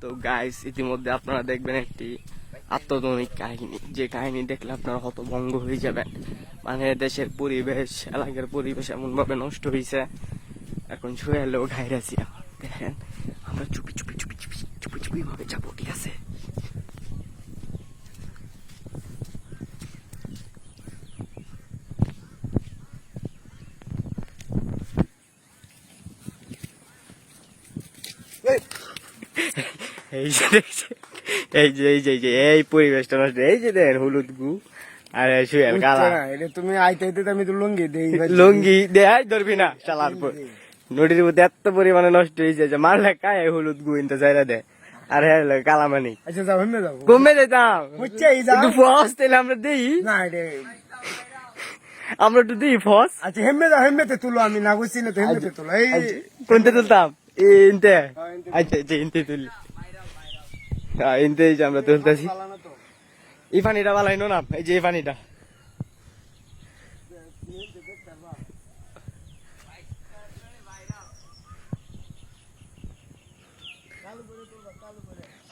তো গাইস, ইতিমধ্যে আপনারা দেখবেন একটি আত্মজনিক কাহিনী, যে কাহিনী দেখলে আপনারা হতভম্ব হয়ে যাবেন। মানে দেশের পরিবেশ, এলাকার পরিবেশ এমন ভাবে নষ্ট হয়েছে, এখন শুয়ে এলেও ঘাইরাছি। দেখেন, আমরা চুপি চুপি চুপি চুপি চুপি চুপি ভাবে যাবো, ঠিক আছে? এই যে দেখছে, এই পরিবেশটা নষ্ট। এই যে দেন হলুদ গু আর শুয়েল কালা। তুমি আইতে আইতে আমি তো লুঙ্গি দেই লুঙ্গি দেয় ধরবি না চালার পর। নদীর মধ্যে এত পরিমাণে নষ্ট হয়েছে যে মারলে কায় হলুদ গু ইনতে চাইরা দেয়। আর হ্যাঁ কালা মানি। আচ্ছা যাও হেমে যাও কমে যেতাম হচ্ছে এই যাও একটু ফস তাহলে আমরা দিই, না রে আমরা একটু দিই ফস। আচ্ছা হেমেতে তুলো, আমি না বুঝছি না তো হেমেতে তুলো। এই কোনতে তুলতাম? ইনতে। আচ্ছা আচ্ছা, ইনতে তুলি। ইনতে এই যে আমরা তুলতেছি। এই পানিটা বালাইনো না, এই যে এই পানিটা।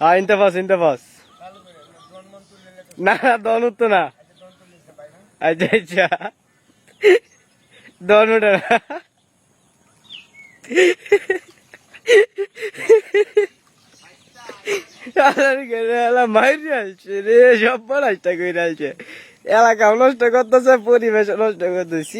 হ্যাঁ ইনতে ফাস না, দন উঠতো না। আচ্ছা আচ্ছা, দন উঠে না। এলাকা নষ্ট করতেছে, পরিবেশ নষ্ট করতেছে।